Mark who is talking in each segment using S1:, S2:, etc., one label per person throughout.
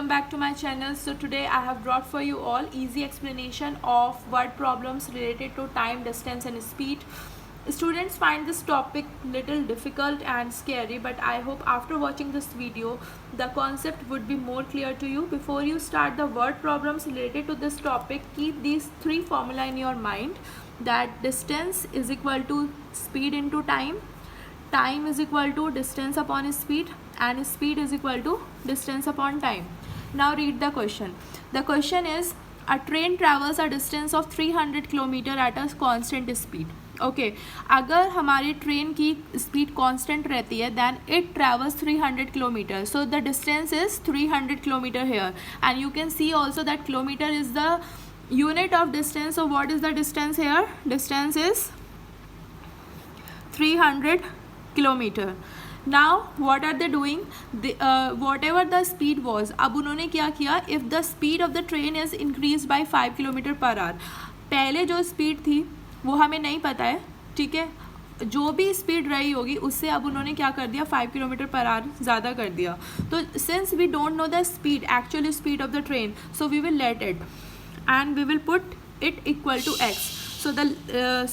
S1: welcome back to my channel. So today I have brought for you all easy explanation of word problems related to time, distance and speed. Students find this topic little difficult and scary, but I hope after watching this video the concept would be more clear to you. Before you start the word problems related to this topic, keep these three formula in your mind, that distance is equal to speed into time, time is equal to distance upon speed, and speed is equal to distance upon time. Now read the question. The question is, a train travels a distance of 300 km at a constant speed. Okay अगर हमारी train की speed constant रहती है then it travels 300 kilometre. So the distance is 300 kilometre here, and you can see also that kilometre is the unit of distance. So what is the distance here? Distance is 300 kilometer. Now what are they doing? Whatever the speed was, अब उन्होंने क्या किया, if the speed of the train is increased by 5 kilometre per our. पहले जो speed थी वो हमें नहीं पता है, ठीक है, जो भी स्पीड रही होगी उससे अब उन्होंने क्या कर दिया, 5 किलोमीटर पर आवर ज़्यादा कर दिया. तो since we don't know the speed, actual speed of the train, so we will let it and we will put it equal to x.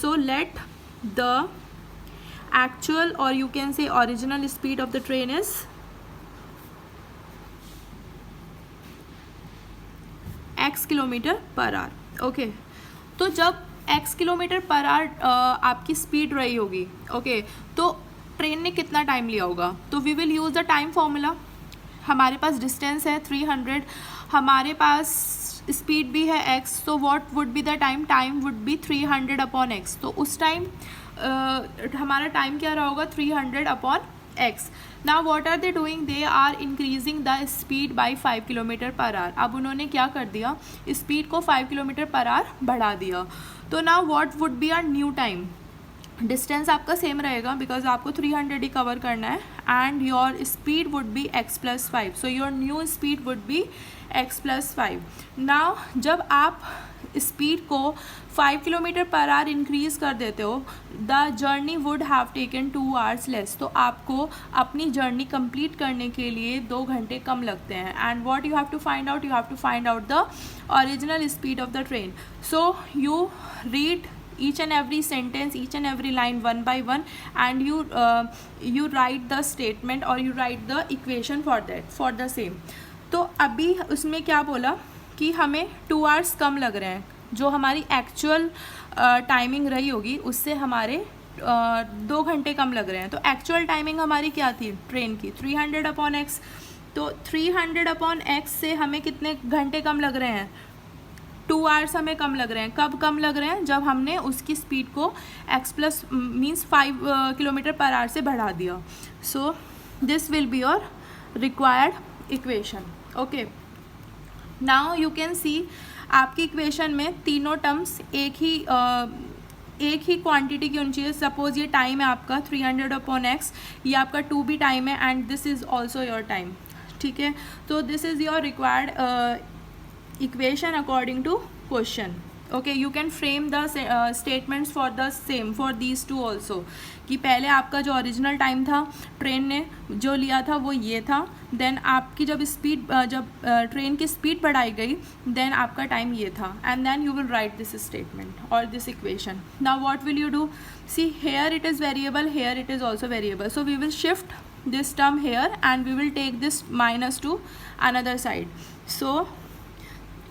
S1: So let the actual, or you can say original speed of the train is x kilometre per hour. Okay, तो जब x kilometre per our आपकी speed रही होगी, okay, तो train ने कितना time लिया होगा, तो we will use the time formula. हमारे पास डिस्टेंस है 300, हमारे पास स्पीड भी है x, so what would be the time, time would be 300 upon x. तो उस टाइम हमारा टाइम क्या रहा होगा, 300 upon x. Now what are they doing, they are increasing the speed by 5 kilometre per hour. अब उन्होंने क्या कर दिया, स्पीड को 5 किलोमीटर पर आवर बढ़ा दिया. तो now what would be our new time, distance आपका सेम रहेगा बिकॉज आपको 300 ही कवर करना है, and your speed would be x + 5. So your new speed would be x + 5. Now जब आप स्पीड को 5 किलोमीटर पर आवर इंक्रीज़ कर देते हो, the journey would have taken 2 hours less. तो आपको अपनी जर्नी कंप्लीट करने के लिए 2 घंटे कम लगते हैं. And what you have to find out, you have to find out the original speed of the train. So you read each and every sentence, each and every line one by one, and you write the statement or you write the equation for that, for the same. तो अभी उसमें क्या बोला कि हमें 2 hours कम लग रहे हैं, जो हमारी एक्चुअल टाइमिंग रही होगी उससे हमारे 2 घंटे कम लग रहे हैं. तो एक्चुअल टाइमिंग हमारी क्या थी ट्रेन की, 300 अपॉन एक्स. तो 300 अपॉन एक्स से हमें कितने घंटे कम लग रहे हैं, 2 hours हमें कम लग रहे हैं. कब कम लग रहे हैं, जब हमने उसकी स्पीड को x+ means 5 kilometre per our से बढ़ा दिया. So this will be your required equation. Okay, now you can सी आपकी इक्वेशन में तीनों टर्म्स एक ही क्वांटिटी की होनी चाहिए. सपोज ये टाइम है आपका 300 अपॉन एक्स, ये आपका 2 भी टाइम है, and this is also your time, ठीक है. तो this is your required equation according to question. Okay, you can frame the statements for the same for these two also. कि पहले आपका जो ओरिजिनल टाइम था ट्रेन ने जो लिया था वो ये था, देन आपकी जब ट्रेन की स्पीड बढ़ाई गई देन आपका टाइम ये था, and then you will write this statement और this equation. Now what will you do, see here it is variable, here it is also variable. So we will shift this term here and we will take this minus to another side. So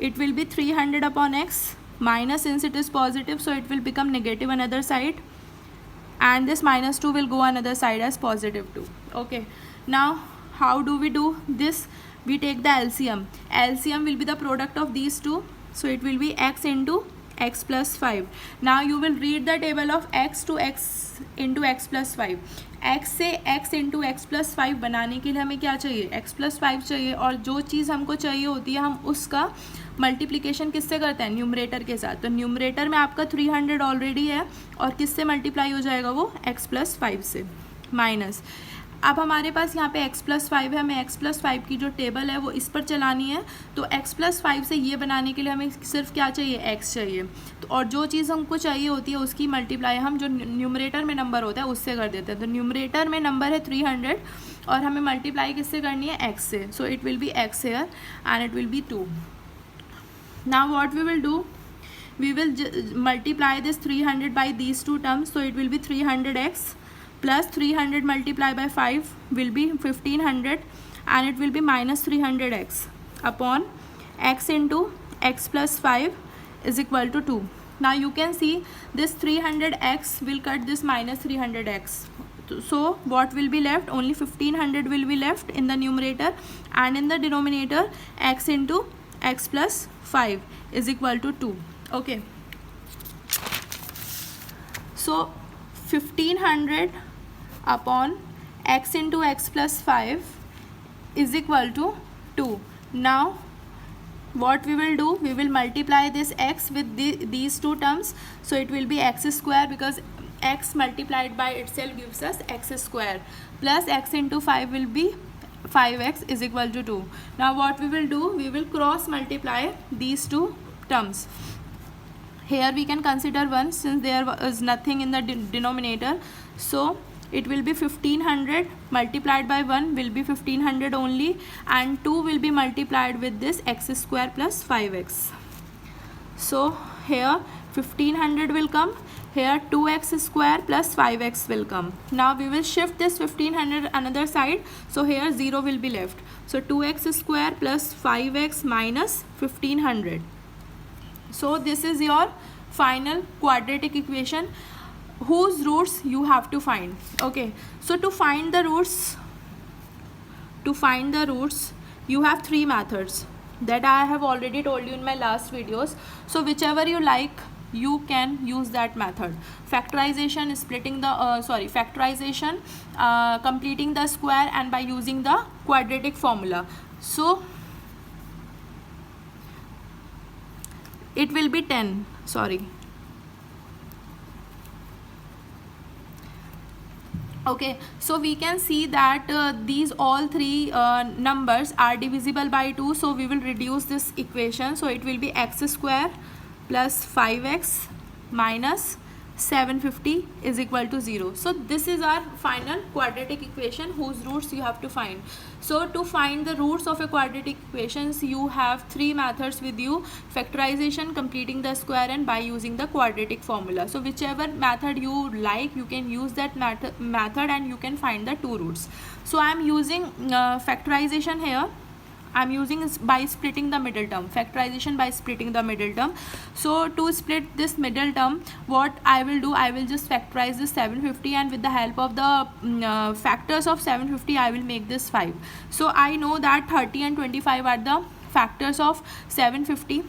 S1: it will be 300 upon x minus, since it is positive so it will become negative another side, and this minus 2 will go another side as positive 2. Okay, now how do we do this, we take the LCM. LCM will be the product of these two, so it will be x into x + 5. now you will read the table of x to x into x + 5. x से x into x + 5 बनाने के लिए हमें क्या चाहिए, x + 5 चाहिए, और जो चीज़ हमको चाहिए होती है हम उसका मल्टीप्लिकेशन किससे करते हैं, न्यूमरेटर के साथ. तो न्यूमरेटर में आपका 300 ऑलरेडी है, और किससे मल्टीप्लाई हो जाएगा वो x + 5 से, माइनस. अब हमारे पास यहाँ पे x + 5 है, हमें x + 5 की जो टेबल है वो इस पर चलानी है. तो x + 5 से ये बनाने के लिए हमें सिर्फ क्या चाहिए, x चाहिए. तो और जो चीज़ हमको चाहिए होती है उसकी मल्टीप्लाई हम जो न्यूमरेटर में नंबर होता है उससे कर देते हैं. तो न्यूमरेटर में नंबर है 300 और हमें मल्टीप्लाई किससे करनी है, x से. सो it will B x here and it will be 2. Now what we will do, we will multiply this 300 by these two terms. So it will be 300x plus 300 multiplied by 5 will be 1500 and it will be minus 300x upon x into x plus 5 is equal to 2. Now you can see this 300x will cut this minus 300x. So what will be left, only 1500 will be left in the numerator, and in the denominator x into x plus 5 is equal to 2. Okay, so 1500 upon x into x plus 5 is equal to 2. Now what we will do, we will multiply this x with these two terms. So it will be x square, because x multiplied by itself gives us x square, plus x into 5 will be 5x is equal to 2. Now what we will do, we will cross multiply these two terms. Here we can consider 1 since there is nothing in the denominator. So it will be 1500 multiplied by 1 will be 1500 only, and 2 will be multiplied with this x square plus 5x. So here 1500 will come, here 2x square plus 5x will come. Now we will shift this 1500 another side, so here 0 will be left. So 2x square plus 5x minus 1500. So this is your final quadratic equation whose roots you have to find. Okay, so to find the roots you have three methods that I have already told you in my last videos. So whichever you like, you can use that method. Factorization, splitting the factorization, completing the square, and by using the quadratic formula. So it will be 10, okay, so we can see that these all three numbers are divisible by 2, so we will reduce this equation. So it will be x square plus 5x minus 750 is equal to 0. So this is our final quadratic equation whose roots you have to find. So to find the roots of a quadratic equations, you have three methods with you: factorization, completing the square, and by using the quadratic formula. So whichever method you like, you can use that method and you can find the two roots. So I am using factorization here. I am using by splitting the middle term, factorization by splitting the middle term. So to split this middle term, what I will do, I will just factorize this 750, and with the help of the factors of 750 I will make this 5. So I know that 30 and 25 are the factors of 750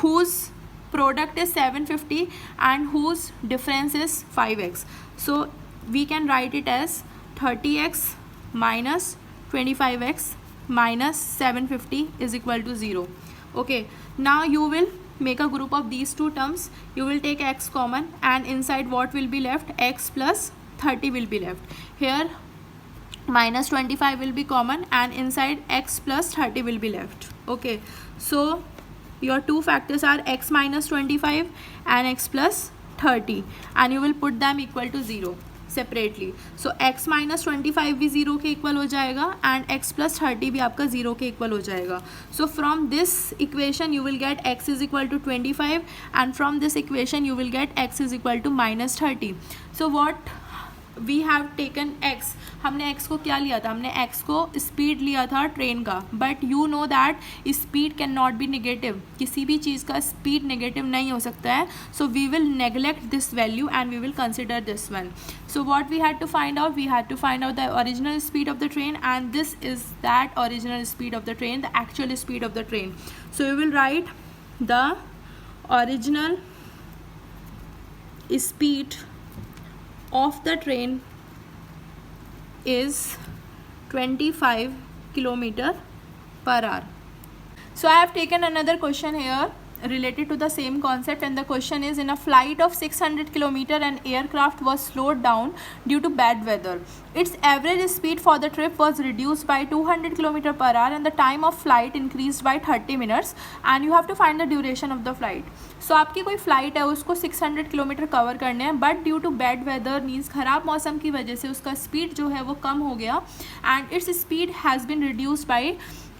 S1: whose product is 750 and whose difference is 5x. So we can write it as 30x minus 25x minus 750 is equal to 0. Okay, now you will make a group of these two terms. You will take x common, and inside what will be left, x plus 30 will be left. Here minus 25 will be common, and inside x plus 30 will be left. Okay, so your two factors are x minus 25 and x plus 30, and you will put them equal to 0 separately. So x minus 25 भी 0 के equal हो जाएगा, and x plus 30 भी आपका 0 के equal हो जाएगा. So from this equation you will get x is equal to 25, and from this equation you will get x is equal to minus 30. So what we have taken x, हमने x को क्या लिया था, हमने x को speed लिया था train का. But you know that speed can not be negative, किसी भी चीज़ का स्पीड नेगेटिव नहीं हो सकता है. So we will neglect this value and we will consider this one. So what we had to find out, we had to find out the original speed of the train, and this is that original speed of the train, the actual speed of the train. So we will write the original speed of the train is 25 km/h. So I have taken another question here. related to the same concept, and the question is, in a flight of 600 km an aircraft was slowed down due to bad weather. Its average speed for the trip was reduced by 200 km per hour and the time of flight increased by 30 minutes, and you have to find the duration of the flight. So आपकी कोई flight है, उसको 600 kilometre cover करने हैं, but due to bad weather means ख़राब मौसम की वजह से उसका स्पीड जो है वो कम हो गया, and its speed has been reduced by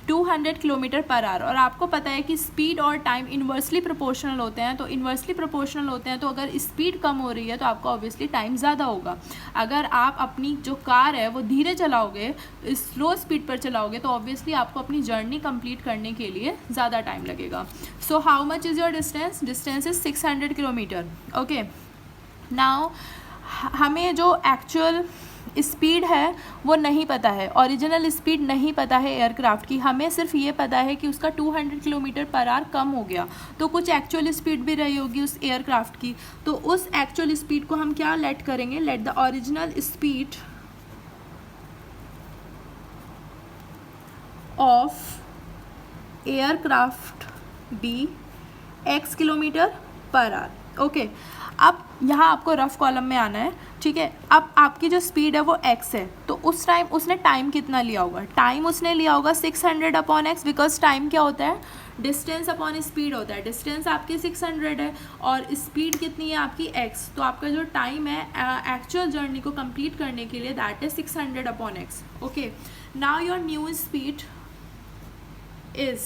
S1: 200 kilometre per hour. और आपको पता है कि स्पीड और टाइम इन्वर्सली प्रोपोर्शनल होते हैं, तो इन्वर्सली प्रोपोर्शनल होते हैं, तो अगर स्पीड कम हो रही है तो आपको ऑब्वियसली टाइम ज़्यादा होगा. अगर आप अपनी जो कार है वो धीरे चलाओगे, स्लो स्पीड पर चलाओगे, तो ऑब्वियसली आपको अपनी जर्नी कंप्लीट करने के लिए ज़्यादा टाइम लगेगा. So how much is your distance? Distance is 600 kilometre. Okay, now हमें जो एक्चुअल स्पीड है वो नहीं पता है, ओरिजिनल स्पीड नहीं पता है एयरक्राफ्ट की, हमें सिर्फ ये पता है कि उसका 200 किलोमीटर पर आवर कम हो गया, तो कुछ एक्चुअल स्पीड भी रही होगी उस एयरक्राफ्ट की. तो उस एक्चुअल स्पीड को हम क्या लेट करेंगे? Let the original speed of aircraft be x kilometre per hour. Okay, अब यहाँ आपको रफ कॉलम में आना है, ठीक है. अब आपकी जो स्पीड है वो x है, तो उस टाइम उसने टाइम कितना लिया होगा? टाइम उसने लिया होगा 600 अपॉन x, बिकॉज टाइम क्या होता है? डिस्टेंस अपॉन स्पीड होता है. डिस्टेंस आपकी 600 है और स्पीड कितनी है आपकी x, तो आपका जो टाइम है एक्चुअल जर्नी को कंप्लीट करने के लिए that is 600 upon x. Okay, now your new speed is,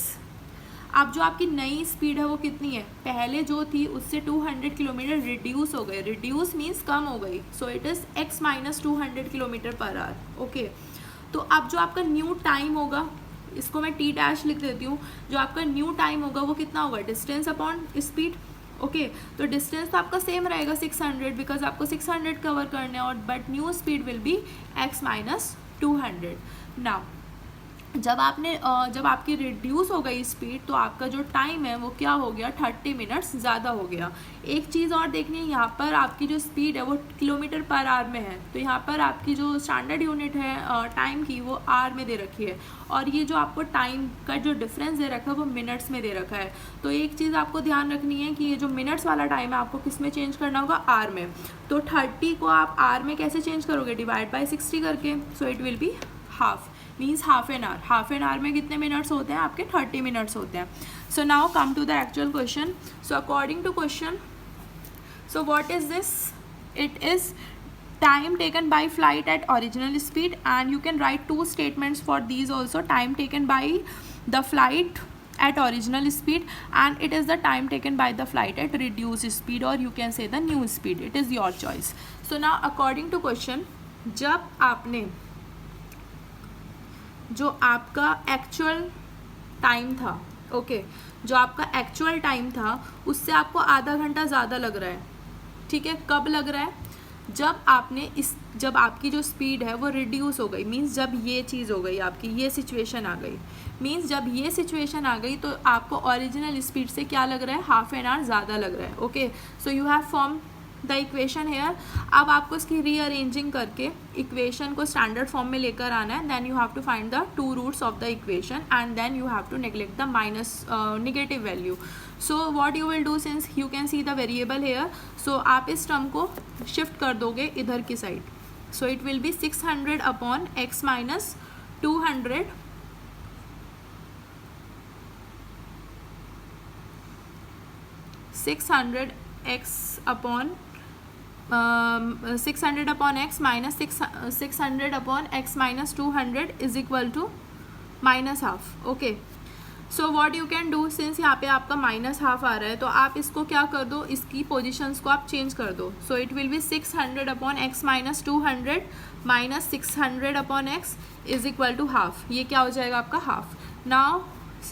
S1: अब जो आपकी नई स्पीड है वो कितनी है? पहले जो थी उससे 200 किलोमीटर रिड्यूस हो गए. रिड्यूस मीन्स कम हो गई, so it is x minus 200 kilometre per hour. Okay, तो अब जो आपका न्यू टाइम होगा, इसको मैं t डैश लिख देती हूँ, जो आपका न्यू टाइम होगा वो कितना होगा? Distance upon speed. ओके, तो डिस्टेंस तो आपका सेम रहेगा 600, बिकॉज आपको 600 कवर करना है, और but new speed will be x minus 200. Now जब आपकी रिड्यूस हो गई स्पीड, तो आपका जो टाइम है वो क्या हो गया? 30 मिनट्स ज़्यादा हो गया. एक चीज़ और देखनी है, यहाँ पर आपकी जो स्पीड है वो किलोमीटर पर आवर में है, तो यहाँ पर आपकी जो स्टैंडर्ड यूनिट है टाइम की वो आवर में दे रखी है, और ये जो आपको टाइम का जो डिफरेंस दे रखा है वो मिनट्स में दे रखा है. तो एक चीज़ आपको ध्यान रखनी है कि ये जो मिनट्स वाला टाइम है आपको किस में चेंज करना होगा? आवर में. तो 30 को आप आवर में कैसे चेंज करोगे? डिवाइड बाई 60 करके, सो it will be half, means half an hour. Half an hour में कितने मिनट्स होते हैं? आपके 30 मिनट्स होते हैं. So now come to the actual question. So according to question, so what is this? It is time taken by flight at original speed, and you can write two statements for these also. Time taken by the flight at original speed, and it is the time taken by the flight at reduced speed, or you can say the new speed. It is your choice. So now according to question, जब आपने जो आपका actual time था, okay, जो आपका actual time था उससे आपको आधा घंटा ज़्यादा लग रहा है, ठीक है. कब लग रहा है? जब आपकी जो स्पीड है वो रिड्यूस हो गई, मींस जब ये चीज़ हो गई, आपकी ये सिचुएशन आ गई, मींस जब ये सिचुएशन आ गई तो आपको ओरिजिनल स्पीड से क्या लग रहा है? हाफ एन आवर ज़्यादा लग रहा है. Okay, so you have form the equation hair. अब आपको इसकी रीअरेंजिंग करके इक्वेशन को स्टैंडर्ड फॉर्म में लेकर आना है. Then you have to find the two roots of the equation, and then you have to neglect the minus negative value. So what you will do, since you can see the variable here, so आप इस term को shift कर दोगे इधर की side. So it will be 600 upon x minus 200 600 upon x minus 600 upon x minus 200 is equal to minus half. Okay, so what you can do, since यहाँ पे आपका माइनस हाफ आ रहा है, तो आप इसको क्या कर दो, इसकी पोजीशंस को आप चेंज कर दो. So it will be 600 upon x minus 200 minus 600 upon x is equal to half. ये क्या हो जाएगा आपका? Half. Now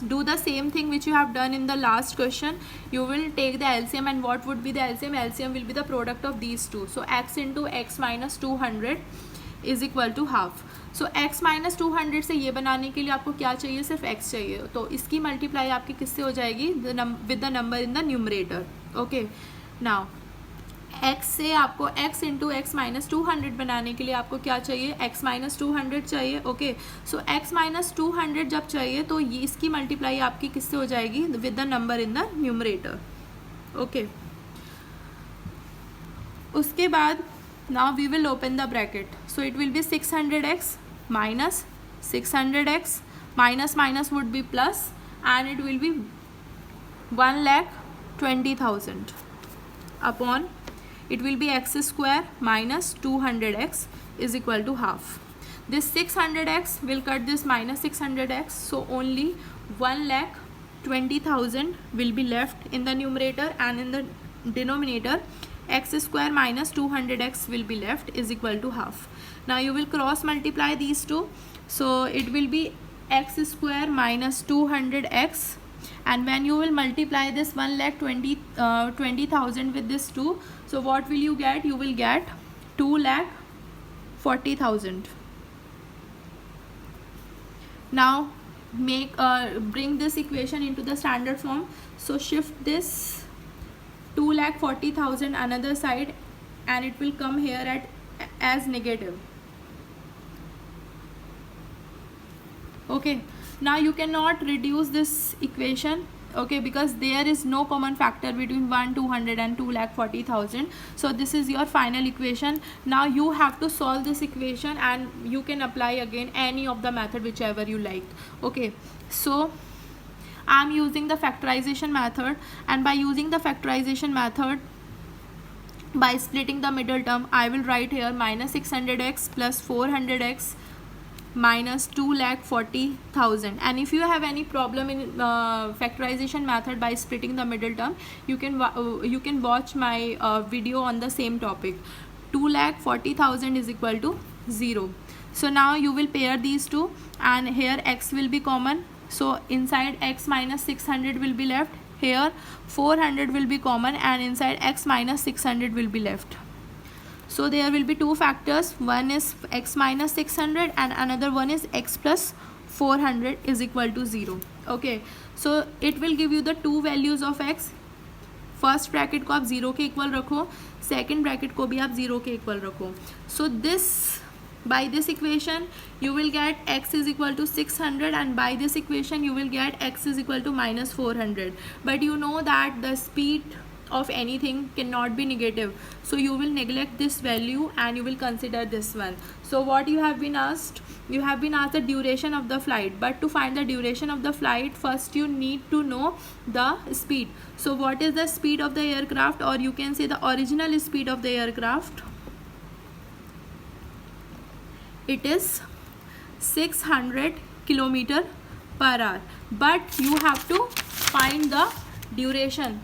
S1: do the same thing which you have done in the last question. You will take the LCM, and what would be the LCM? LCM will be the product of these two. So x into x minus 200 is equal to half. So x minus 200 से ये बनाने के लिए आपको क्या चाहिए? सिर्फ x चाहिए, तो इसकी मल्टीप्लाई आपकी किससे हो जाएगी? With the number in the numerator. Okay, now x से आपको x इंटू एक्स माइनस 200 बनाने के लिए आपको क्या चाहिए, x माइनस 200 चाहिए. ओके, सो x माइनस 200 जब चाहिए तो ये इसकी मल्टीप्लाई आपकी किससे हो जाएगी, with the number in the numerator. Okay, उसके बाद now we will open the bracket. So it will be 600x minus 600x minus minus would be plus and it will be 1,20,000 upon it will be x square minus 200x is equal to half. This 600x will cut this minus 600x, so only 1,20,000 will be left in the numerator, and in the denominator x square minus 200x will be left is equal to half. Now you will cross multiply these two, so it will be x square minus 200x, and when you will multiply this 1,20,000 with this 2, so what will you get, you will get 2,40,000. now bring this equation into the standard form. So shift this 2,40,000 another side and it will come here as negative. Okay, now you cannot reduce this equation, okay, because there is no common factor between 1,200 and 2,40,000. so this is your final equation. Now you have to solve this equation and you can apply again any of the method whichever you like. Okay, so I am using the factorization method, and by using the factorization method, by splitting the middle term, I will write here minus 600x plus 400x minus 2,40,000. and if you have any problem in factorization method by splitting the middle term, you can watch my video on the same topic. 2,40,000 is equal to 0. so now you will pair these two, and here x will be common, so inside x minus 600 will be left, here 400 will be common, and inside x minus 600 will be left. So there will be two factors, one is x minus 600 and another one is x plus 400 is equal to 0. Okay, so it will give you the two values of x. First bracket को आप 0 के equal रखो, second bracket को भी आप 0 के equal रखो. So this by this equation you will get x is equal to 600, and by this equation you will get x is equal to minus 400. but you know that the speed of anything cannot be negative, so you will neglect this value and you will consider this one. So what you have been asked, you have been asked the duration of the flight, but to find the duration of the flight first you need to know the speed. So what is the speed of the aircraft, or you can say the original speed of the aircraft? It is 600 km per hour, but you have to find the duration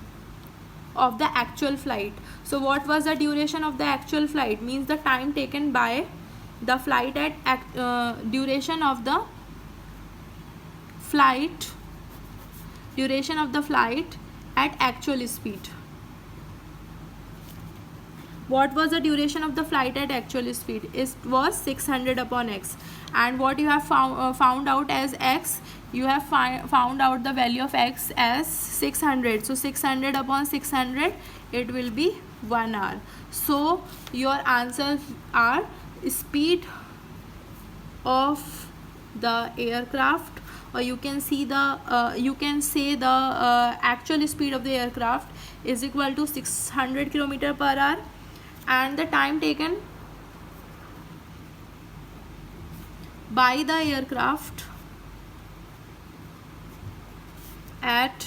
S1: of the actual flight. So what was the duration of the actual flight? Means the time taken by the flight at duration of the flight at actual speed. What was the duration of the flight at actual speed? It was 600 upon x, and what you have found out as x, you have found out the value of x as 600. So 600 upon 600, it will be 1 hour. So your answers are speed of the aircraft, or you can see the say the actual speed of the aircraft is equal to 600 km per hour, and the time taken by the aircraft at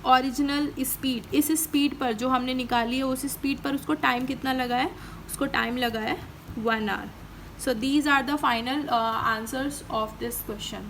S1: original speed, इस speed पर जो हमने निकाली है उस speed पर उसको time कितना लगा है, उसको टाइम लगा है 1 hour. So these are the final answers of this question.